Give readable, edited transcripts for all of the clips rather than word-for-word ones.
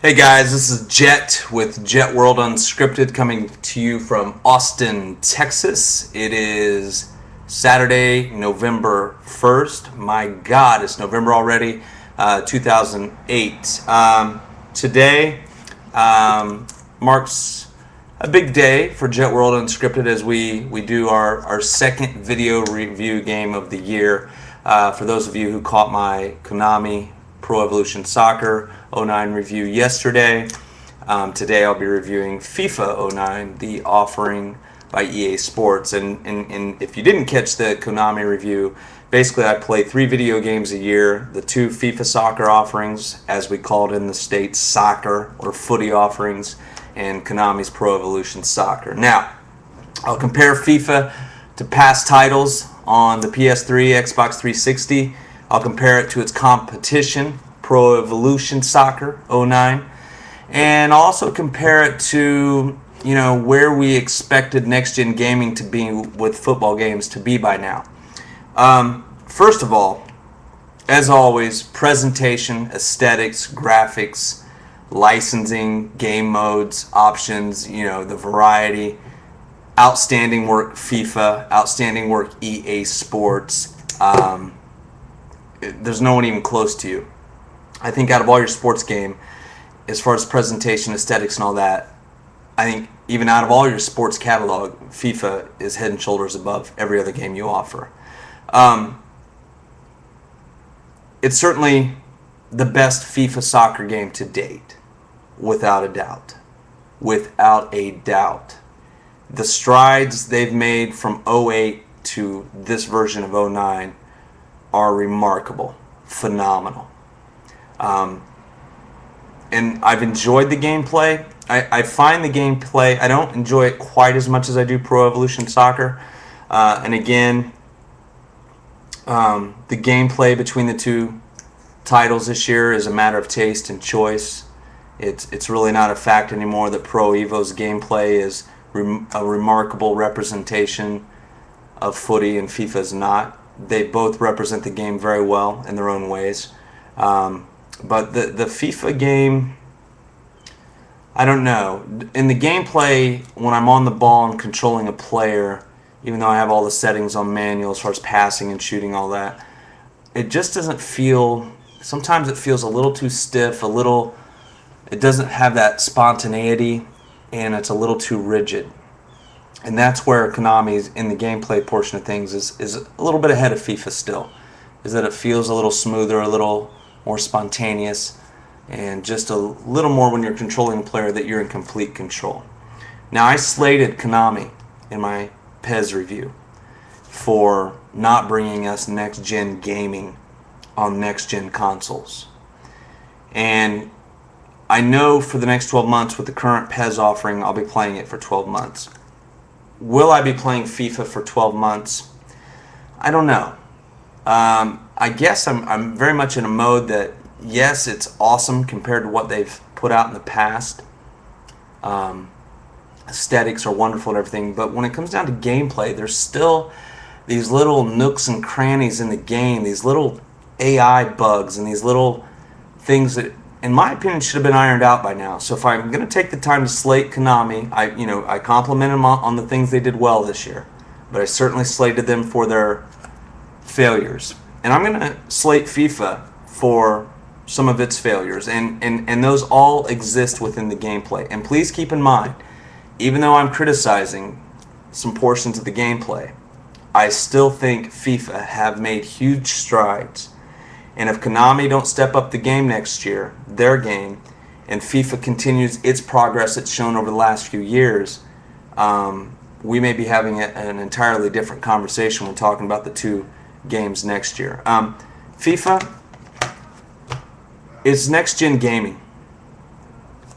Hey guys, this is Jet with Jettworld Unscripted coming to you from Austin, Texas. It is Saturday, November 1st. My God, it's November already, 2008. Today marks a big day for Jettworld Unscripted as we do our second video review game of the year. For those of you who caught my Konami Pro Evolution Soccer 09 review yesterday, today I'll be reviewing FIFA 09, the offering by EA Sports. And if you didn't catch the Konami review, basically I play 3 video games a year, the 2 FIFA soccer offerings, as we call it in the States, soccer or footy offerings, and Konami's Pro Evolution Soccer. Now, I'll compare FIFA to past titles on the PS3, Xbox 360. I'll compare it to its competition, Pro Evolution Soccer 09, and I'll also compare it to, where we expected next-gen gaming to be with football games to be by now. First of all, as always, presentation, aesthetics, graphics, licensing, game modes, options, the variety. Outstanding work FIFA, outstanding work EA Sports. There's no one even close to you. I think out of all your sports game, as far as presentation, aesthetics, and all that, I think even out of all your sports catalog, FIFA is head and shoulders above every other game you offer. It's certainly the best FIFA soccer game to date, without a doubt. Without a doubt. The strides they've made from 08 to this version of 09 are remarkable, phenomenal. And I've enjoyed the gameplay. I find the gameplay, I don't enjoy it quite as much as I do Pro Evolution Soccer. And again, the gameplay between the two titles this year is a matter of taste and choice. It's really not a fact anymore that Pro Evo's gameplay is a remarkable representation of footy and FIFA's not. They both represent the game very well in their own ways. But the FIFA game, I don't know. In the gameplay, when I'm on the ball and controlling a player, even though I have all the settings on manual as far as passing and shooting, all that, it just doesn't feel, sometimes it feels a little too stiff, it doesn't have that spontaneity, and it's a little too rigid. And that's where Konami's in the gameplay portion of things is a little bit ahead of FIFA still, is that it feels a little smoother, a little more spontaneous, and just a little more when you're controlling a player that you're in complete control. Now, I slated Konami in my PES review for not bringing us next-gen gaming on next-gen consoles. And I know for the next 12 months with the current PES offering, I'll be playing it for 12 months. Will I be playing FIFA for 12 months? I don't know. I guess I'm very much in a mode that, yes, it's awesome compared to what they've put out in the past. Aesthetics are wonderful and everything, but when it comes down to gameplay, there's still these little nooks and crannies in the game, these little AI bugs and these little things that, in my opinion, should have been ironed out by now. So if I'm going to take the time to slate Konami, I compliment them on the things they did well this year, but I certainly slated them for their failures. And I'm going to slate FIFA for some of its failures, and those all exist within the gameplay. And please keep in mind, even though I'm criticizing some portions of the gameplay, I still think FIFA have made huge strides. And if Konami don't step up the game next year, their game, and FIFA continues its progress it's shown over the last few years, we may be having an entirely different conversation when talking about the two games next year. FIFA is next-gen gaming.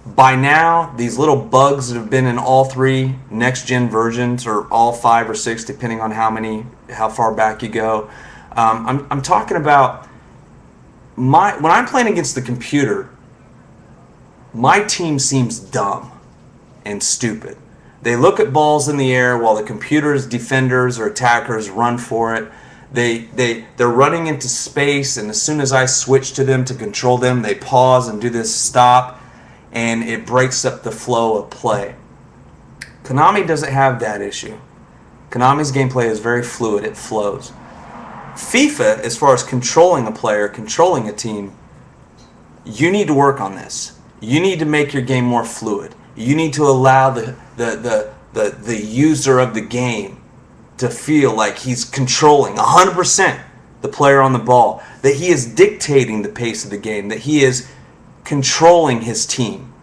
By now, these little bugs that have been in all 3 next-gen versions, or all 5 or 6, depending on how far back you go, I'm talking about when I'm playing against the computer, my team seems dumb and stupid. They look at balls in the air while the computer's defenders or attackers run for it. They're running into space, and as soon as I switch to them to control them, they pause and do this stop. and it breaks up the flow of play. Konami doesn't have that issue. Konami's gameplay is very fluid, it flows. FIFA, as far as controlling a player, controlling a team, you need to work on this. You need to make your game more fluid. You need to allow the user of the game to feel like he's controlling 100% the player on the ball, that he is dictating the pace of the game, that he is controlling his team.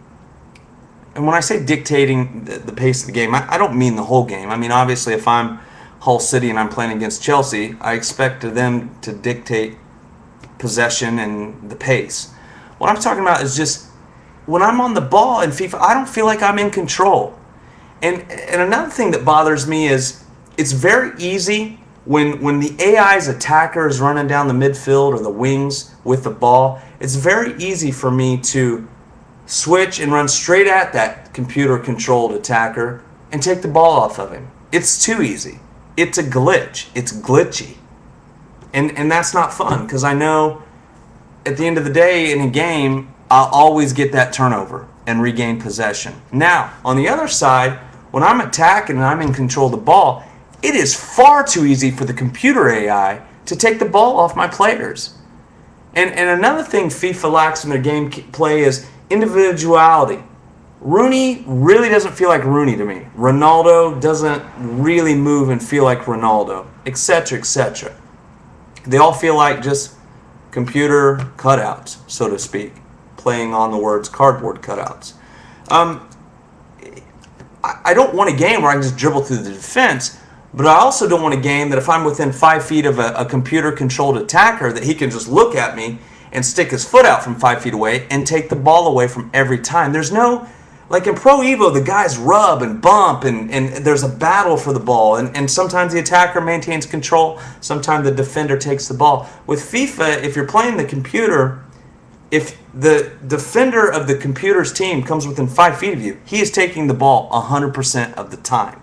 And when I say dictating the pace of the game, I don't mean the whole game. I mean, obviously, if I'm Hull City and I'm playing against Chelsea, I expect them to dictate possession and the pace. What I'm talking about is just when I'm on the ball in FIFA, I don't feel like I'm in control. And another thing that bothers me is it's very easy when the AI's attacker is running down the midfield or the wings with the ball, it's very easy for me to switch and run straight at that computer-controlled attacker and take the ball off of him. It's too easy. It's a glitch. It's glitchy. And that's not fun, because I know at the end of the day in a game, I'll always get that turnover and regain possession. Now, on the other side, when I'm attacking and I'm in control of the ball, it is far too easy for the computer AI to take the ball off my players. And another thing FIFA lacks in their gameplay is individuality. Rooney really doesn't feel like Rooney to me. Ronaldo doesn't really move and feel like Ronaldo, etc., etc. They all feel like just computer cutouts, so to speak, playing on the words cardboard cutouts. I don't want a game where I can just dribble through the defense, but I also don't want a game that if I'm within 5 feet of a computer-controlled attacker, that he can just look at me and stick his foot out from 5 feet away and take the ball away from every time. There's no, like in Pro Evo, the guys rub and bump and there's a battle for the ball. And sometimes the attacker maintains control, sometimes the defender takes the ball. With FIFA, if you're playing the computer, if the defender of the computer's team comes within 5 feet of you, he is taking the ball 100% of the time.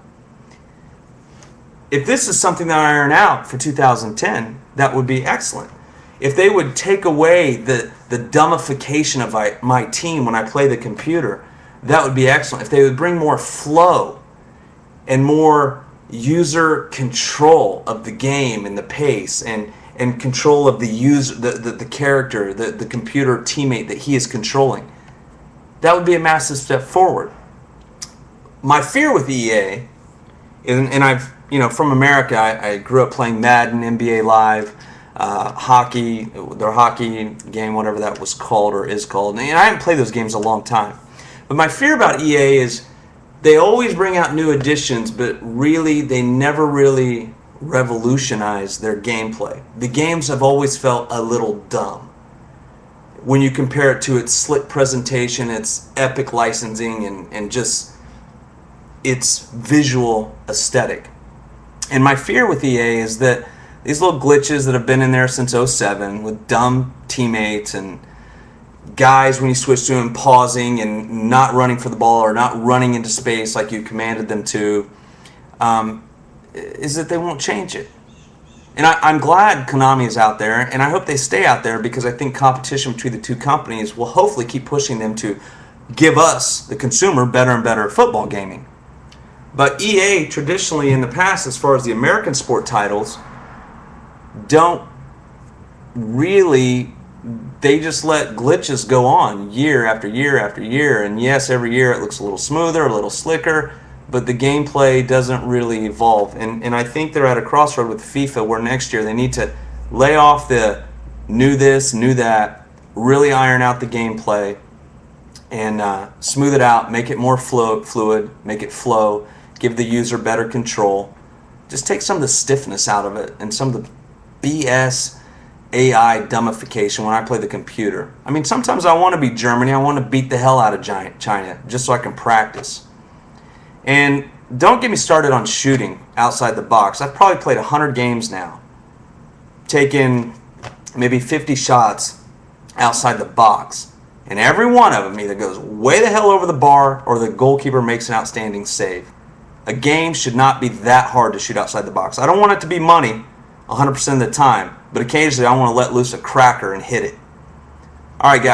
If this is something that I iron out for 2010, that would be excellent. If they would take away the dumbification of my team when I play the computer, that would be excellent. If they would bring more flow and more user control of the game and the pace and control of the user, the character, the computer teammate that he is controlling, that would be a massive step forward. My fear with EA, and I've, from America, I grew up playing Madden, NBA Live, hockey, their hockey game, whatever that was called or is called. And I haven't played those games in a long time. But my fear about EA is they always bring out new additions, but really they never really revolutionize their gameplay. The games have always felt a little dumb when you compare it to its slick presentation, its epic licensing, and just its visual aesthetic. And my fear with EA is that these little glitches that have been in there since 2007 with dumb teammates and guys, when you switch to them, pausing and not running for the ball or not running into space like you commanded them to, is that they won't change it. And I'm glad Konami is out there, and I hope they stay out there, because I think competition between the two companies will hopefully keep pushing them to give us, the consumer, better and better football gaming. But EA, traditionally in the past, as far as the American sport titles, don't really, they just let glitches go on year after year after year. And yes, every year it looks a little smoother, a little slicker, but the gameplay doesn't really evolve. And I think they're at a crossroad with FIFA where next year they need to lay off the new this, new that, really iron out the gameplay and smooth it out, make it more fluid, make it flow, give the user better control. Just take some of the stiffness out of it and some of the BS AI dumbification when I play the computer. I mean, sometimes I want to be Germany. I want to beat the hell out of China just so I can practice. And don't get me started on shooting outside the box. I've probably played 100 games now, taken maybe 50 shots outside the box. And every one of them either goes way the hell over the bar or the goalkeeper makes an outstanding save. A game should not be that hard to shoot outside the box. I don't want it to be money 100% of the time, but occasionally I want to let loose a cracker and hit it. All right, guys.